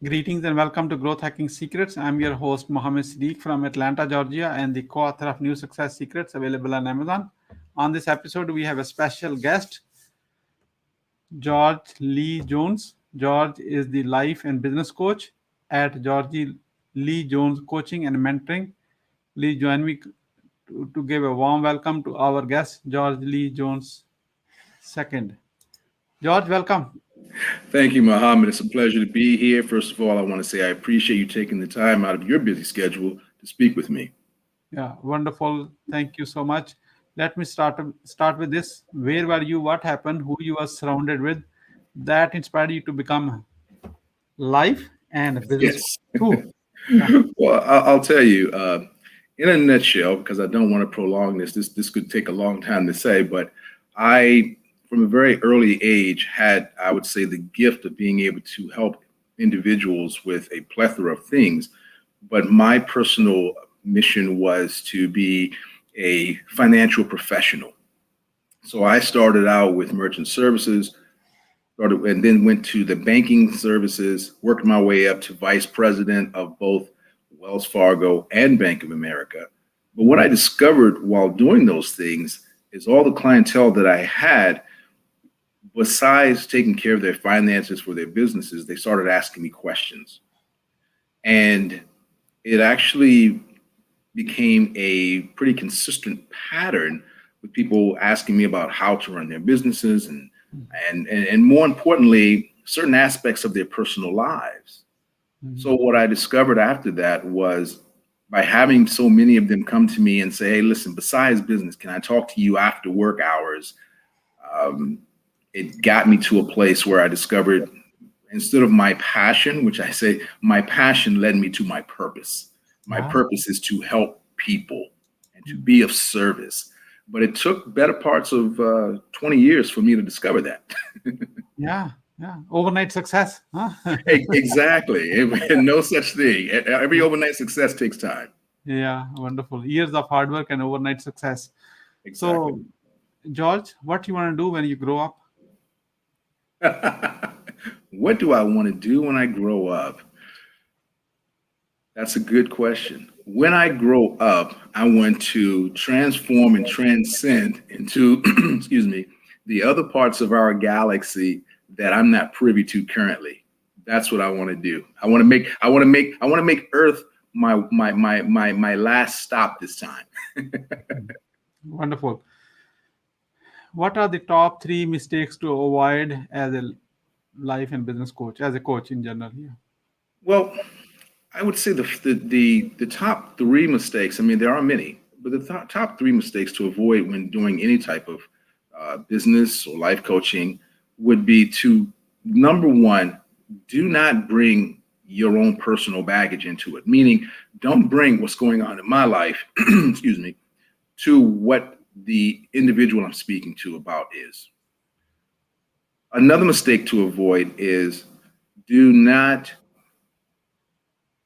Greetings and welcome to Growth Hacking Secrets. I'm your host Mohammed Siddique from Atlanta, Georgia, and the co-author of New Success Secrets available on Amazon. On this episode, we have a special guest, George Lee Jones. George is the life and business coach at George Lee Jones Coaching and Mentoring. Please join me to give a warm welcome to our guest, George Lee Jones II. George, welcome. Thank you, Mohammed. It's a pleasure to be here. First of all, I want to say I appreciate you taking the time out of your busy schedule to speak with me. Yeah, wonderful. Thank you so much. Let me start with this. Where were you? What happened? Who you were surrounded with? That inspired you to become life and business Yes. too. Yeah. Well, I'll tell you, in a nutshell, because I don't want to prolong this could take a long time to say, but I, from a very early age, had, I would say, the gift of being able to help individuals with a plethora of things. But my personal mission was to be a financial professional. So I started out with merchant services, and then went to the banking services, worked my way up to vice president of both Wells Fargo and Bank of America. But what I discovered while doing those things is all the clientele that I had, besides taking care of their finances for their businesses, they started asking me questions. And it actually became a pretty consistent pattern with people asking me about how to run their businesses and more importantly, certain aspects of their personal lives. So what I discovered after that was, by having so many of them come to me and say, hey, listen, besides business, can I talk to you after work hours? It got me to a place where I discovered, instead of my passion, which I say my passion led me to my purpose. My purpose is to help people and to be of service. But it took better parts of 20 years for me to discover that. Yeah. Yeah. Overnight success. Huh? Exactly. No such thing. Every overnight success takes time. Yeah. Wonderful. Years of hard work and overnight success. Exactly. So, George, what you want to do when you grow up? What do I want to do when I grow up? That's a good question. When I grow up, I want to transform and transcend into, excuse me, the other parts of our galaxy that I'm not privy to currently. That's what I want to do. I want to make Earth my last stop this time. Wonderful. What are the top three mistakes to avoid as a life and business coach, as a coach in general? Yeah. Well, I would say the top three mistakes. I mean, there are many, but the top three mistakes to avoid when doing any type of business or life coaching would be to, number one, do not bring your own personal baggage into it. Meaning, don't bring what's going on in my life, excuse me, to what the individual I'm speaking to about is. Another mistake to avoid is, do not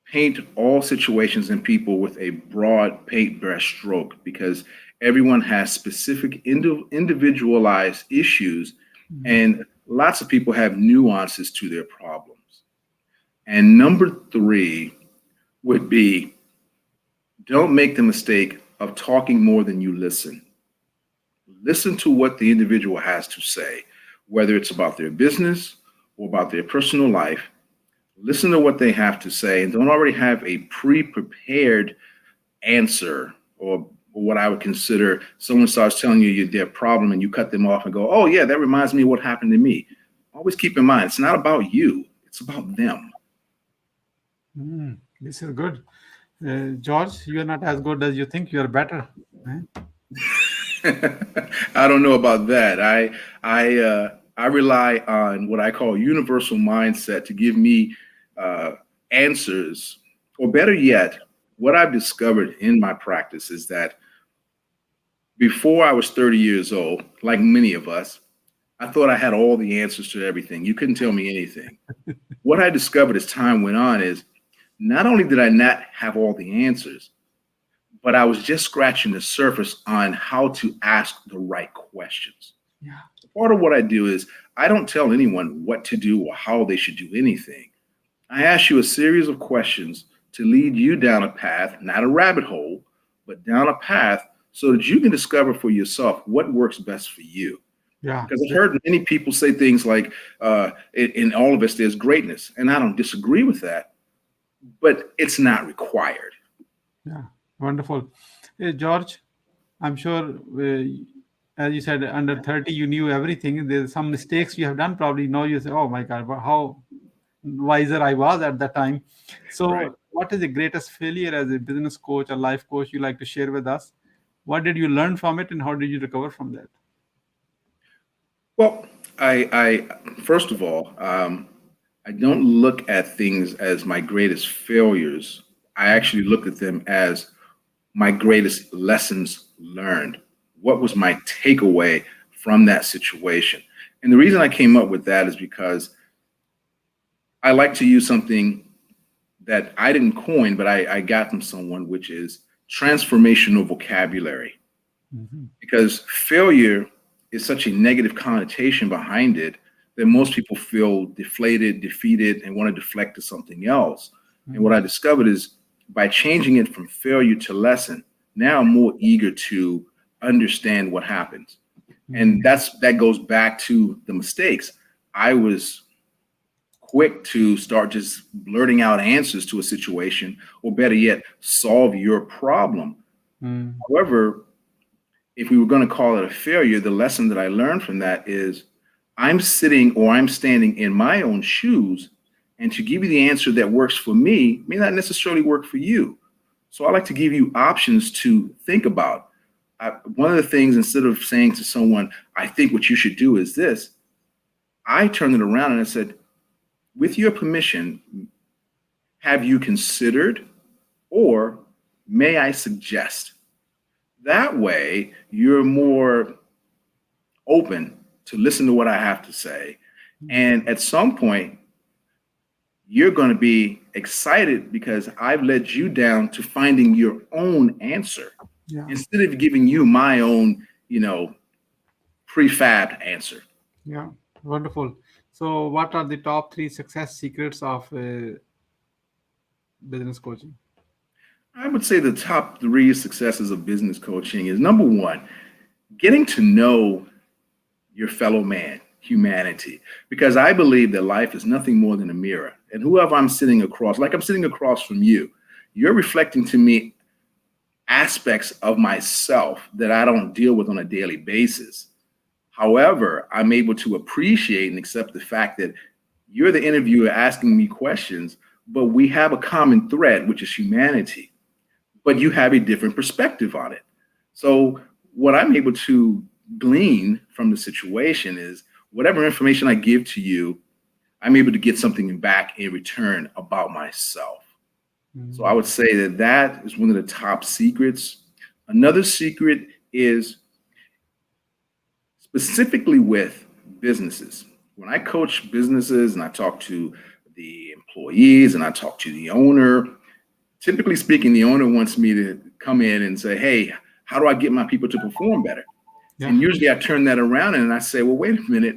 paint all situations and people with a broad paintbrush stroke, because everyone has specific individualized issues, and lots of people have nuances to their problems. And number three would be, don't make the mistake of talking more than you listen. Listen to what the individual has to say, whether it's about their business or about their personal life. Listen to what they have to say, and don't already have a pre-prepared answer, or what I would consider someone starts telling you their problem and you cut them off and go, oh yeah, that reminds me of what happened to me. Always keep in mind, it's not about you, it's about them. This is good. George, you are not as good as you think. You are better. Eh? I don't know about that. I rely on what I call universal mindset to give me answers, or better yet, what I've discovered in my practice is that before I was 30 years old, like many of us, I thought I had all the answers to everything. You couldn't tell me anything. What I discovered as time went on is, not only did I not have all the answers, but I was just scratching the surface on how to ask the right questions. Yeah. Part of what I do is, I don't tell anyone what to do or how they should do anything. I ask you a series of questions to lead you down a path, not a rabbit hole, but down a path so that you can discover for yourself what works best for you. Yeah. Because I've heard many people say things like, in all of us, there's greatness. And I don't disagree with that, but it's not required. Yeah. Wonderful. Hey, George, I'm sure, as you said, under 30, you knew everything. There's some mistakes you have done. Probably now you say, oh my God, how wiser I was at that time. Right. So, what is the greatest failure as a business coach or life coach you like to share with us? What did you learn from it, and how did you recover from that? Well, first of all, I don't look at things as my greatest failures. I actually look at them as my greatest lessons learned. What was my takeaway from that situation? And the reason I came up with that is because I like to use something that I didn't coin, but I got from someone, which is transformational vocabulary. Mhm. Because failure is such a negative connotation behind it that most people feel deflated, defeated, and want to deflect to something else. And what Mhm. I discovered is by changing it from failure to lesson, now I'm more eager to understand what happens. And Mhm. that goes back to the mistakes. I was quick to start just blurting out answers to a situation, or better yet, solve your problem. Mhm. However, if we were going to call it a failure, the lesson that I learned from that is I'm sitting or I'm standing in my own shoes, and to give you the answer that works for me may not necessarily work for you. So I like to give you options to think about. One of the things, instead of saying to someone, I think what you should do is this, I turned it around and I said, with your permission, have you considered, or may I suggest? That way, you're more open to listen to what I have to say. And at some point, you're going to be excited because I've led you down to finding your own answer Yeah. instead of giving you my own, prefabbed answer. Yeah. Wonderful. So, what are the top three success secrets of business coaching? I would say the top three successes of business coaching is number one, getting to know your fellow man, humanity, because I believe that life is nothing more than a mirror. And whoever I'm sitting across, like I'm sitting across from you, you're reflecting to me aspects of myself that I don't deal with on a daily basis. However, I'm able to appreciate and accept the fact that you're the interviewer asking me questions, but we have a common thread, which is humanity, but you have a different perspective on it. So, what I'm able to glean from the situation is whatever information I give to you, I'm able to get something back in return about myself. So I Mhm. would say that that is one of the top secrets. Another secret is specifically with businesses. When I coach businesses and I talk to the employees and I talk to the owner, typically speaking, the owner wants me to come in and say, hey, how do I get my people to perform better? Yeah. And usually I turn that around and I say, well, wait a minute,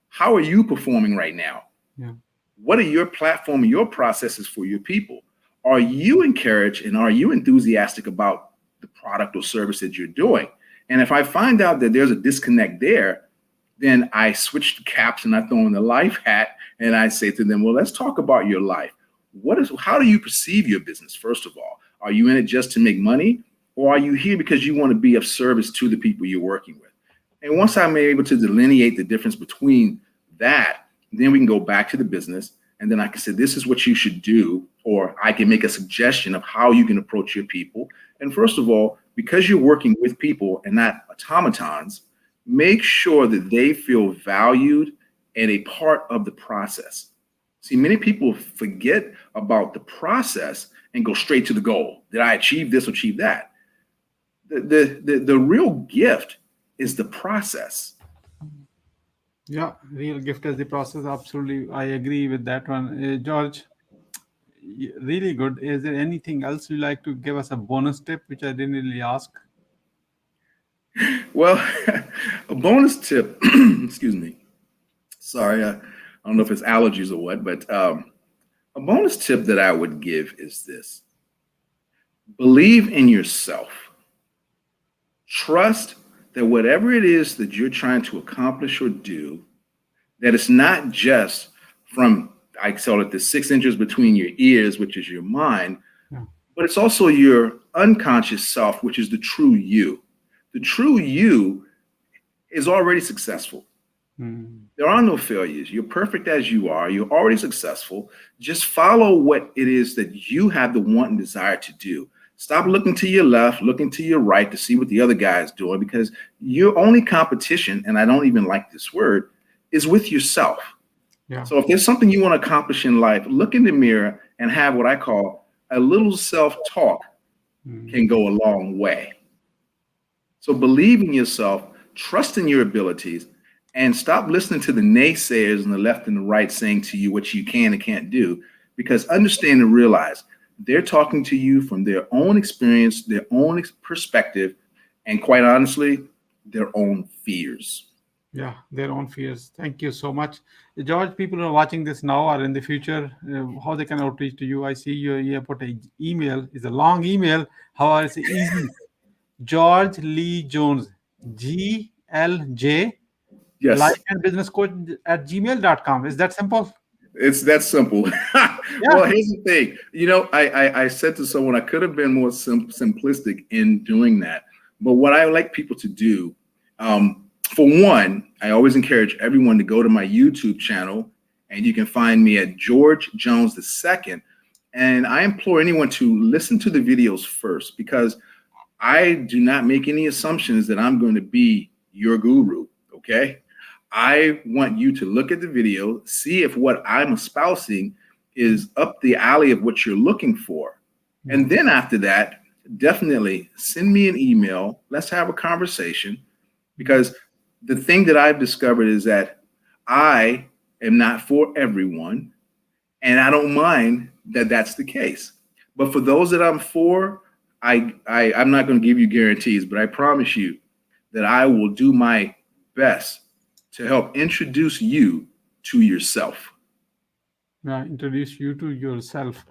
how are you performing right now? Yeah. What are your platform and your processes for your people? Are you encouraged and are you enthusiastic about the product or service that you're doing? And if I find out that there's a disconnect there, then I switch the caps and I throw in the life hat and I say to them, well, let's talk about your life. How do you perceive your business? First of all, are you in it just to make money, or are you here because you want to be of service to the people you're working with? And once I'm able to delineate the difference between that, then we can go back to the business. And then I can say, this is what you should do, or I can make a suggestion of how you can approach your people. And first of all, because you're working with people and not automatons, make sure that they feel valued and a part of the process. See, many people forget about the process and go straight to the goal. Did I achieve this or achieve that? The real gift is the process. Yeah. Real gift is the process. Absolutely. I agree with that one. George, really good. Is there anything else you like to give us a bonus tip, which I didn't really ask? Well, a bonus tip, excuse me. Sorry, I don't know if it's allergies or what, but A bonus tip that I would give is this: believe in yourself. Trust that whatever it is that you're trying to accomplish or do, that it's not just from, I call it the 6 inches between your ears, which is your mind, Yeah. but it's also your unconscious self, which is the true you. The true you is already successful. Mm. There are no failures. You're perfect as you are. You're already successful. Just follow what it is that you have the want and desire to do. Stop looking to your left, looking to your right to see what the other guy is doing, because your only competition, and I don't even like this word, is with yourself. Yeah. So if there's something you want to accomplish in life, look in the mirror and have what I call a little self-talk can Mm. go a long way. So believe in yourself, trust in your abilities, and stop listening to the naysayers on the left and the right saying to you what you can and can't do. Because understand and realize they're talking to you from their own experience, their own perspective, and quite honestly, their own fears. Yeah, their own fears. Thank you so much. George, people who are watching this now or in the future, how they can outreach to you? I see you put an email. It's a long email. However, it's easy. George Lee Jones, GLJ, life Yes, and business coach at gmail.com. Is that simple? it's that simple. Yeah. Well, here's the thing. I said to someone I could have been more simplistic in doing that. But what I like people to do, for one, I always encourage everyone to go to my YouTube channel, and you can find me at George Jones II. And I implore anyone to listen to the videos first, because I do not make any assumptions that I'm going to be your guru. Okay. I want you to look at the video, see if what I'm espousing is up the alley of what you're looking for. Yeah. And then after that, definitely send me an email. Let's have a conversation, because the thing that I've discovered is that I am not for everyone. And I don't mind that that's the case. But for those that I'm for, I'm not going to give you guarantees, but I promise you that I will do my best to help introduce you to yourself. Yeah, introduce you to yourself.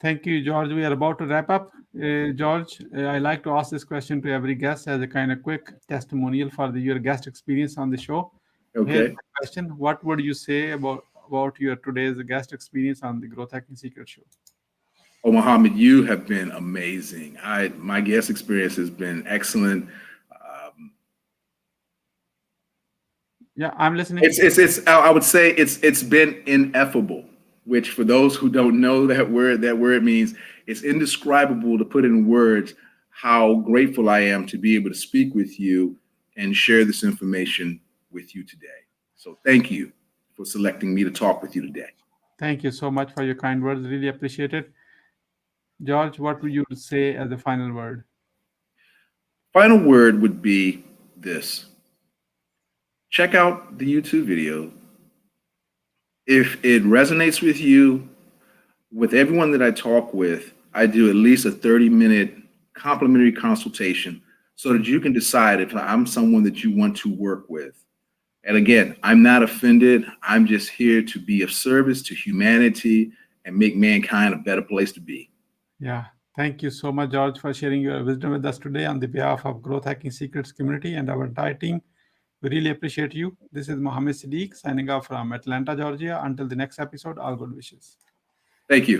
Thank you, George. We are about to wrap up. George, I like to ask this question to every guest as a kind of quick testimonial for your guest experience on the show. Here's Okay. my question: what would you say about your today's guest experience on the Growth Hacking Secret Show? Oh, Muhammad, you have been amazing. My guest experience has been excellent. Yeah, I'm listening. It's I would say it's been ineffable, which for those who don't know that word means it's indescribable to put in words how grateful I am to be able to speak with you and share this information with you today. So thank you for selecting me to talk with you today. Thank you so much for your kind words. Really appreciate it. George, what would you say as a final word? Final word would be this. Check out the YouTube video. If it resonates with you, with everyone that I talk with, I do at least a 30-minute complimentary consultation so that you can decide if I'm someone that you want to work with. And again, I'm not offended. I'm just here to be of service to humanity and make mankind a better place to be. Yeah, thank you so much, George, for sharing your wisdom with us today on the behalf of Growth Hacking Secrets community and our entire team. We really appreciate you. This is Mohammed Siddique signing off from Atlanta, Georgia. Until the next episode, all good wishes. Thank you.